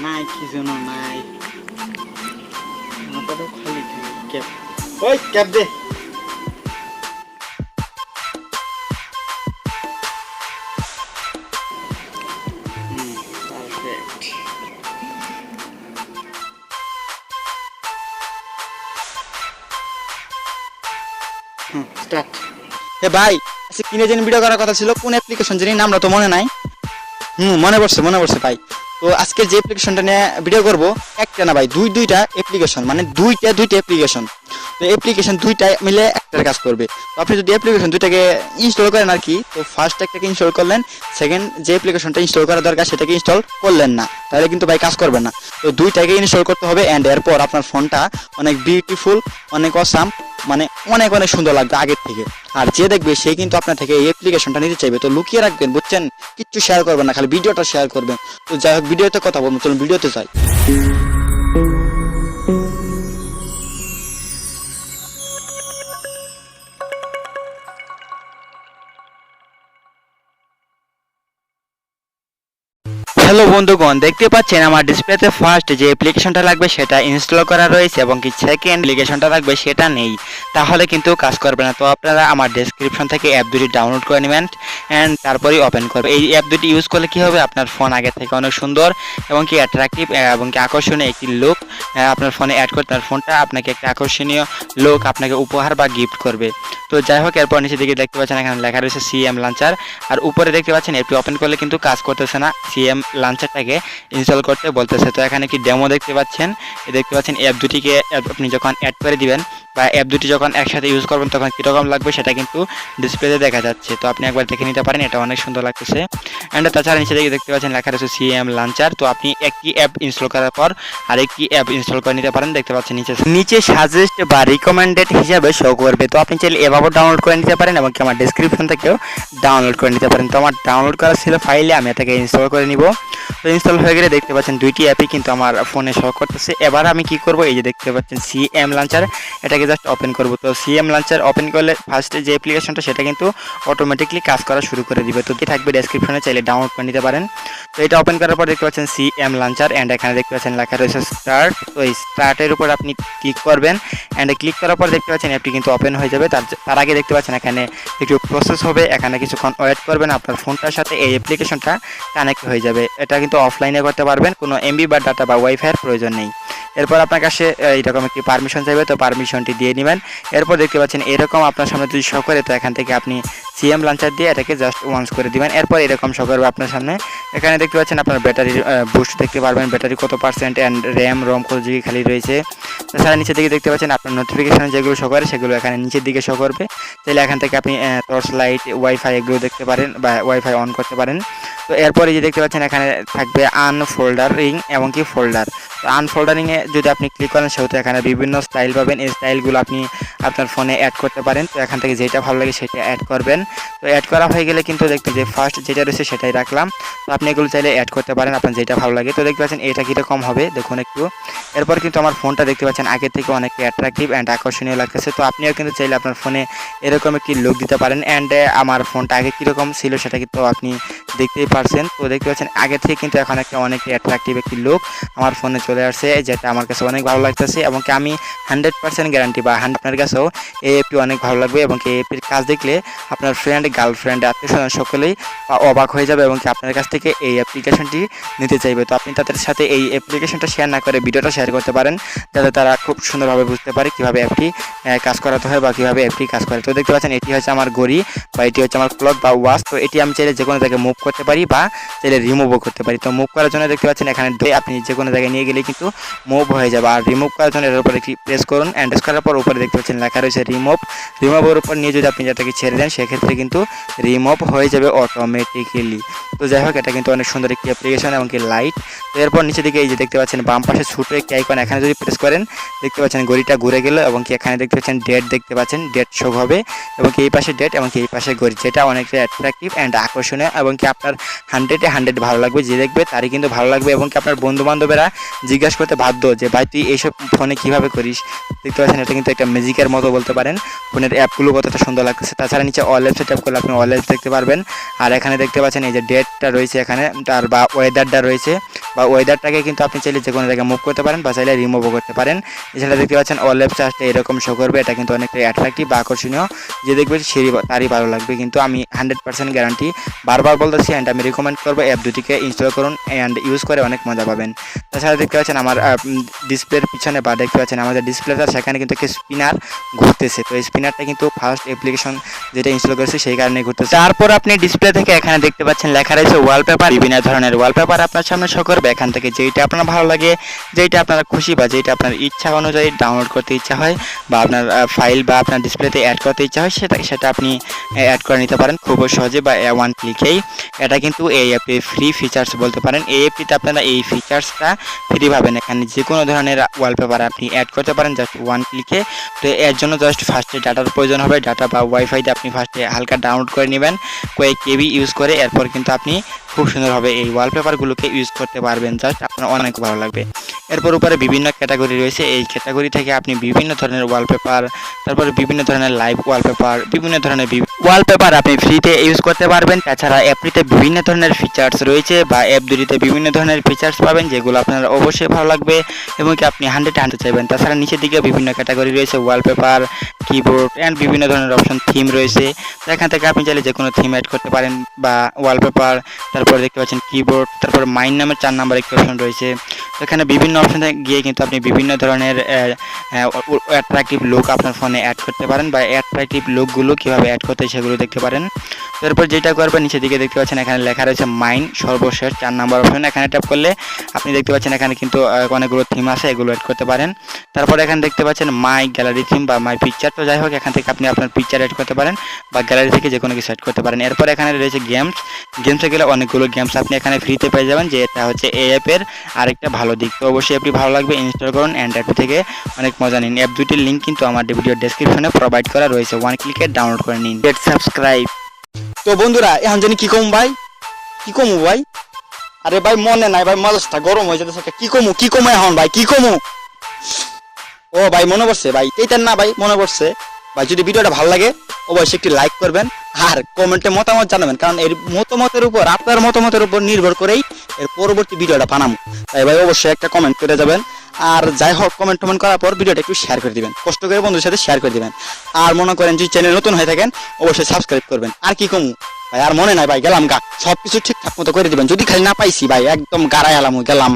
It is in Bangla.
নাই কি জন্য নাই মাথাটা খালি খালি ক্যাপ ওই ক্যাপ দে পারফেক্ট স্টার্ট হে ভাই আচ্ছা কিনে জানি ভিডিও করার কথা ছিল কোন অ্যাপ্লিকেশন জানি নামটা তো মনে নাই মনে পড়ছে ভাই তো আজকে যে অ্যাপ্লিকেশনটা নিয়ে ভিডিও করব একটা না ভাই দুইটা অ্যাপ্লিকেশন মানে দুইটা অ্যাপ্লিকেশন তো অ্যাপ্লিকেশন দুইটা মিলে একটার কাজ করবে তো আপনি যদি অ্যাপ্লিকেশন দুইটাকে ইনস্টল করেন আর কি তো ফার্স্ট একটাকে ইনস্টল করলেন সেকেন্ড যে অ্যাপ্লিকেশনটা ইনস্টল করা দরকার সেটাকে ইনস্টল করলেন না তাহলে কিন্তু ভাই কাজ করবে না তো দুইটাকে ইনস্টল করতে হবে অ্যান্ড এরপর আপনার ফোনটা অনেক বিউটিফুল অনেক অসাম মানে অনেক সুন্দর লাগবে আগের থেকে আর যে দেখবে সে কিন্তু আপনার থেকে এই অ্যাপ্লিকেশনটা নিতে চাইবে তো লুকিয়ে রাখবেন বুঝছেন কিচ্ছু শেয়ার করবেন না খালি ভিডিওটা শেয়ার করবেন তো যাই হোক ভিডিওতে কথা বলবো চলুন ভিডিওতে যাই হ্যালো বন্ধুগণ দেখতে পাচ্ছেন আমার ডিসপ্লেতে ফার্স্ট যে অ্যাপ্লিকেশনটা লাগবে সেটা ইনস্টল করা রয়েছে এবং কি সেকেন্ড অ্যাপ্লিকেশনটা লাগবে সেটা নেই তাহলে কিন্তু কাজ করবে না তো আপনারা আমার ডেসক্রিপশন থেকে অ্যাপ দুটি ডাউনলোড করে নেবেন অ্যান্ড তারপরেই ওপেন করবে এই অ্যাপ দুটি ইউজ করলে কি হবে আপনার ফোন আগে থেকে অনেক সুন্দর এবং কি অ্যাট্রাকটিভ এবং কি আকর্ষণীয় একটি লুক আপনার ফোনে অ্যাড করতে আপনার ফোনটা আপনাকে একটা আকর্ষণীয় লুক আপনাকে উপহার বা গিফট করবে তো যাই হোক এরপর নিচে দিকে দেখতে পাচ্ছেন এখানে লেখা রয়েছে সিএম লঞ্চার আর উপরে দেখতে পাচ্ছেন অ্যাপটি ওপেন করলে কিন্তু কাজ করতেছে না সিএম লঞ্চারটাকে ইনস্টল করতে বলতেছে তো এখানে কি ডেমো দেখতে পাচ্ছেন অ্যাপ দুটিকে আপনি যখন অ্যাড করে দিবেন বা অ্যাপ দুটি যখন একসাথে ইউজ করবেন তখন কীরকম লাগবে সেটা কিন্তু ডিসপ্লেতে দেখা যাচ্ছে তো আপনি একবার দেখে নিতে পারেন এটা অনেক সুন্দর লাগতেছে অ্যান্ড তাছাড়া নিচে দিকে দেখতে পাচ্ছেন লেখা রয়েছে সিএম লঞ্চার তো আপনি একটি অ্যাপ ইনস্টল করার পর আরেকটি অ্যাপ ইনস্টল করে নিতে পারেন দেখতে পাচ্ছেন নিচে সাজেস্ট বা রিকমেন্ডেড হিসাবে শো করবে তো আপনি চাইলে এভাবেও ডাউনলোড করে নিতে পারেন এবং কি আমার ডেসক্রিপশন থেকেও ডাউনলোড করে নিতে পারেন তো আমার ডাউনলোড করা ছিল ফাইলে আমি এটাকে ইনস্টল করে নিব তো ইনস্টল হয়ে গেলে দেখতে পাচ্ছেন দুইটি অ্যাপই কিন্তু আমার ফোনে শো করতেছে এবার আমি কি করব এই যে দেখতে পাচ্ছেন সিএম লঞ্চার এটাকে জাস্ট ওপেন করব তো সিএম লঞ্চার ওপেন করলে ফার্স্টে যে অ্যাপ্লিকেশনটা সেটা কিন্তু অটোমেটিকলি কাজ করা শুরু করে দিবে তো কি থাকবে ডেসক্রিপশনে চাইলে ডাউনলোড করে নিতে পারেন তো এটা ওপেন করার পর দেখতে পাচ্ছেন সিএম লঞ্চার অ্যান্ড এখানে দেখতে পাচ্ছেন লেখা রয়েছে স্টার্ট তো এই স্টার্টের উপর আপনি ক্লিক করবেন অ্যান্ড ক্লিক করার পর দেখতে পাচ্ছেন অ্যাপটি কিন্তু ওপেন হয়ে যাবে তার আগে দেখতে পাচ্ছেন এখানে একটু প্রসেস হবে এখানে কিছুক্ষণ ওয়েট করবেন আপনার ফোনটার সাথে এই অ্যাপ্লিকেশনটা কানেক্ট হয়ে যাবে এটা কিন্তু অফলাইনে করতে পারবেন কোনো এমবি বা ডাটা বা ওয়াইফাইয়ের প্রয়োজন নেই এরপর আপনার কাছে এইরকম একটি পারমিশন চাইবে তো পারমিশনটি দিয়ে নেবেন এরপর দেখতে পাচ্ছেন এরকম আপনার সামনে যদি শো করে তো এখান থেকে আপনি সিএম লঞ্চার দিয়ে এটাকে জাস্ট ওয়ান্স করে দিবেন এরপর এরকম শো করবে আপনার সামনে এখানে দেখতে পাচ্ছেন আপনার ব্যাটারির বুস্ট দেখতে পারবেন ব্যাটারি কত পার্সেন্ট অ্যান্ড র্যাম রম কত জিবি খালি রয়েছে তাছাড়া নিচের দিকে দেখতে পাচ্ছেন আপনার নোটিফিকেশন যেগুলো শো করে সেগুলো এখানে নিচের দিকে শো করবে তাহলে এখান থেকে আপনি টর্চ লাইট ওয়াইফাই এগুলো দেখতে পারেন বা ওয়াইফাই অন করতে পারেন তো এরপরে যে দেখতে পাচ্ছেন এখানে থাকবে আনফোল্ডারিং এবং কি ফোল্ডার তো আনফোল্ডারিংয়ে যদি আপনি ক্লিক করেন সেহেতু এখানে বিভিন্ন স্টাইল পাবেন এই স্টাইলগুলো আপনি আপনার ফোনে অ্যাড করতে পারেন তো এখান থেকে যেটা ভালো লাগে সেটা অ্যাড করবেন তো অ্যাড করা হয়ে গেলে কিন্তু দেখতে যে ফার্স্ট যেটা রয়েছে সেটাই রাখলাম তো আপনি এগুলো চাইলে অ্যাড করতে পারেন আপনার যেটা ভালো লাগে তো দেখতে পাচ্ছেন এটা কীরকম হবে দেখুন একটু এরপর কিন্তু আমার ফোনটা দেখতে পাচ্ছেন আগে থেকে অনেক অ্যাট্রাকটিভ অ্যান্ড আকর্ষণীয় লাগতেছে তো আপনিও কিন্তু চাইলে আপনার ফোনে এরকম একটি লুক দিতে পারেন অ্যান্ড আমার ফোনটা আগে কীরকম ছিল সেটা কিন্তু আপনি দেখতেই পারছেন তো দেখতে পাচ্ছেন আগে থেকে কিন্তু এখন একটা অনেক অ্যাট্রাকটিভ একটি লুক আমার ফোনে চলে আসছে যেটা আমার কাছে অনেক ভালো লাগতেছে এবং কি আমি 100% গ্যারান্টি বা আপনার কাছেও এই অ্যাপটি অনেক ভালো লাগবে এবং কি এই অ্যাপটির কাজ দেখলে আপনার ফ্রেন্ড গার্লফ্রেন্ড আত্মীয়স্বজন সকলেই অবাক হয়ে যাবে এবং কি আপনার কাছ থেকে এই অ্যাপ্লিকেশনটি নিতে চাইবে তো আপনি তাদের সাথে এই অ্যাপ্লিকেশনটা শেয়ার না করে ভিডিওটা শেয়ার করতে পারেন যাতে তারা খুব সুন্দরভাবে বুঝতে পারে কীভাবে অ্যাপটি কাজ করাতে হয় বা কীভাবে অ্যাপটি কাজ করে তো দেখতে পাচ্ছেন এটি হচ্ছে আমার ঘড়ি বা এটি হচ্ছে আমার ক্লক বা ওয়াচ তো এটি আমি চাইলে যে কোনো জায়গায় মুভ করতে পারি বা চাইলে রিমুভও করতে পারি তো মুভ করার জন্য দেখতে পাচ্ছেন এখানে আপনি যে কোনো জায়গায় নিয়ে গেলে কিন্তু মুভ হয়ে যাবে আর রিমুভ করার জন্য এর উপরে প্রেস করুন অ্যান্ড প্রেস করার পর উপরে দেখতে পাচ্ছেন লেখা রয়েছে রিমুভের উপর নিয়ে যদি আপনি যেটাকে ছেড়ে দেন সেক্ষেত্রে কিন্তু রিমুভ হয়ে যাবে অটোমেটিক্যালি তো যাই হোক এটা কিন্তু অনেক সুন্দর একটি অ্যাপ্লিকেশন এবং কি লাইট তো এরপর নিচে দিকে এই যে দেখতে পাচ্ছেন বাম পাশে ছোটো একটি আইকন এখানে যদি প্রেস করেন দেখতে পাচ্ছেন ঘড়িটা ঘুরে গেল এবং কি এখানে দেখতে পাচ্ছেন ডেট দেখতে পাচ্ছেন ডেট শো হবে এবং কি এই পাশে ডেট এবং কি এই পাশে ঘড়ি যেটা অনেকটা অ্যাট্রাকটিভ অ্যান্ড আকর্ষণীয় এবং কি আপনার 100-100 ভালো লাগবে, যে দেখবে তারই কিন্তু ভালো লাগবে এবং কি আপনার বন্ধু বান্ধবেরা জিজ্ঞাসা করতে বাধ্য যে ভাই তুই এইসব ফোনে কিভাবে করিস। দেখতে পাচ্ছেন এটা কিন্তু একটা ম্যাজিকের মতো বলতে পারেন, ফোনের অ্যাপগুলো কতটা সুন্দর লাগতেছে। তাছাড়া নিচে অল অ্যাপ সেট আপ করলে আপনি অল অ্যাপস দেখতে পারবেন। আর এখানে দেখতে পাচ্ছেন এই যে ডেটটা রয়েছে এখানে, তার বা ওয়েদারটা রয়েছে, বা ওয়েদারটাকে কিন্তু আপনি চাইলে যে কোনো জায়গায় মুভ করতে পারেন বা চাইলে রিমুভও করতে পারেন। এছাড়া দেখতে পাচ্ছেন অল অ্যাপস আসলে এরকম শো করবে, এটা কিন্তু অনেকটা অ্যাট্রাকটিভ বা আকর্ষণীয়, যে দেখবে সেই তারই ভালো লাগবে। কিন্তু আমি 100% গ্যারান্টি বারবার বলতেছি, অ্যান্ড আমি রিকমেন্ড করবো অ্যাপ দুটিকে ইনস্টল করুন অ্যান্ড ইউজ করে অনেক মজা পাবেন। তাছাড়া দেখতে পাচ্ছেন আমার ডিসপ্লের পিছনে বা দেখতে পাচ্ছেন আমাদের ডিসপ্লেটা, সেখানে কিন্তু একটা স্পিনার ঘুরতেছে। তো এই স্পিনারটা কিন্তু ফার্স্ট অ্যাপ্লিকেশন যেটা ইনস্টল করেছে সেই কারণে ঘুরতেছে। তারপর আপনি ডিসপ্লে থেকে এখানে দেখতে পাচ্ছেন লেখা রয়েছে ওয়ালপেপার, বিভিন্ন ধরনের ওয়ালপেপার আপনার সামনে শো করবে। এখান থেকে যেইটা আপনার ভালো লাগে, যেইটা আপনার খুশি বা যেইটা আপনার ইচ্ছা অনুযায়ী ডাউনলোড করতে ইচ্ছা হয় বা আপনার ফাইল বা আপনার ডিসপ্লেতে অ্যাড করতে ইচ্ছা হয়, সেটা আপনি অ্যাড করে নিতে পারেন খুব সহজে বা ওয়ান ক্লিকেই। এটা কিন্তু এই অ্যাপে ফ্রি ফিচার্স বলতে পারেন। এই অ্যাপটিতে আপনারা এই ফিচার্সটা ফ্রি পাবেন। এখানে যে কোনো ধরনের ওয়ালপেপার আপনি অ্যাড করতে পারেন জাস্ট ওয়ান ক্লিকে। তো এর জন্য জাস্ট ফার্স্টে ডাটার প্রয়োজন হবে, ডাটা বা ওয়াইফাইতে আপনি ফার্স্টে হালকা ডাউনলোড করে নেবেন কয়েক কেবি ইউজ করে। এরপর কিন্তু আপনি খুব সুন্দরভাবে এই ওয়ালপেপারগুলোকে ইউজ করতে পারবেন, জাস্ট আপনার অনেক ভালো লাগবে। এরপর উপরে বিভিন্ন ক্যাটাগরি রয়েছে, এই ক্যাটাগরি থেকে আপনি বিভিন্ন ধরনের ওয়ালপেপার, তারপরে বিভিন্ন ধরনের লাইভ ওয়ালপেপার, বিভিন্ন ধরনের ওয়ালপেপার আপনি ফ্রিতে ইউজ করতে পারবেন। তাছাড়া অ্যাপটিতে বিভিন্ন ধরনের ফিচার্স রয়েছে বা অ্যাপ দুটিতে বিভিন্ন ধরনের ফিচার্স পাবেন, যেগুলো আপনার অবশ্যই ভালো লাগবে এবং কি আপনি 100 চাইবেন। তাছাড়া নিচের দিকে বিভিন্ন ক্যাটাগরি রয়েছে, ওয়ালপেপার, কিবোর্ড অ্যান্ড বিভিন্ন ধরনের অপশন, থিম রয়েছে। তো এখান থেকে আপনি চাইলে যে কোনো থিম অ্যাড করতে পারেন বা ওয়ালপেপার, তারপরে দেখতে পাচ্ছেন কিবোর্ড, তারপর মাইন নামের 4 নাম্বার একটি অপশন রয়েছে। তো এখানে বিভিন্ন অপশনে গিয়ে কিন্তু আপনি বিভিন্ন ধরনের অ্যাট্রাকটিভ লুক আপনার ফোনে অ্যাড করতে পারেন বা অ্যাট্রাকটিভ লুকগুলো কীভাবে অ্যাড করতে সেগুলো দেখতে পারেন। তারপর যেটা করবেন নিচের দিকে দেখতে পাচ্ছেন এখানে লেখা রয়েছে মাইন, সর্বশেষ 4 নাম্বার অপশন। এখানে ট্যাপ করলে আপনি দেখতে পাচ্ছেন এখানে কিন্তু অনেকগুলো থিম আছে, এগুলো অ্যাড করতে পারেন। তারপর এখানে দেখতে পাচ্ছেন মাই গ্যালারি থিম বা মাই পিকচার। তো যাই হোক, এখান থেকে আপনি আপনার পিকচার অ্যাড করতে পারেন বা গ্যালারি থেকে যে কোনো কিছু অ্যাড করতে পারেন। এরপর এখানে রয়েছে গেমসে গেলে অনেকগুলো গেমস আপনি এখানে ফ্রিতে পেয়ে যাবেন, যে এটা হচ্ছে এই অ্যাপের আরেকটা ভালো দিক। তো অবশ্যই অ্যাপটি ভালো লাগবে, ইনস্টল করুন অ্যান্ড অ্যাপ থেকে অনেক মজা নিন। অ্যাপ দুটির লিঙ্ক কিন্তু আমার ভিডিও ডেসক্রিপশনে প্রোভাইড করা রয়েছে, ওয়ান ক্লিকে ডাউনলোড করে নিন। Get subscribe. তো বন্ধুরা এখন জানি কি কমু ভাই, কি কমু ভাই? আরে ভাই মনে নাই ভাই, মাথাটা গরম হয়ে যেতেছে। কি কমু এখন ভাই, কি কমু? ও ভাই মনে পড়ছে ভাই, এইটার না ভাই মনে পড়ছে ভাই। যদি ভিডিওটা ভালো লাগে অবশ্যই একটি লাইক করবেন আর কমেন্টে মতামত জানাবেন, কারণ এর মতামতের উপর, আপনার মতামতের উপর নির্ভর করেই এর পরবর্তী ভিডিওটা বানাবো। তাই ভাই অবশ্যই একটা কমেন্ট করে যাবেন। আর যাই হোক, কমেন্ট করার পর ভিডিওটা একটু শেয়ার করে দিবেন, কষ্ট করে বন্ধুদের সাথে শেয়ার করে দিবেন। আর মনে করেন যদি চ্যানেল নতুন হয়ে থাকেন অবশ্যই সাবস্ক্রাইব করবেন। আর কি কমু ভাই, আর মনে নাই ভাই, গেলাম গা। সবকিছু ঠিকঠাক মতো করে দিবেন, যদি খালি না পাইছি ভাই একদম গাড়াই আলাম, গেলাম।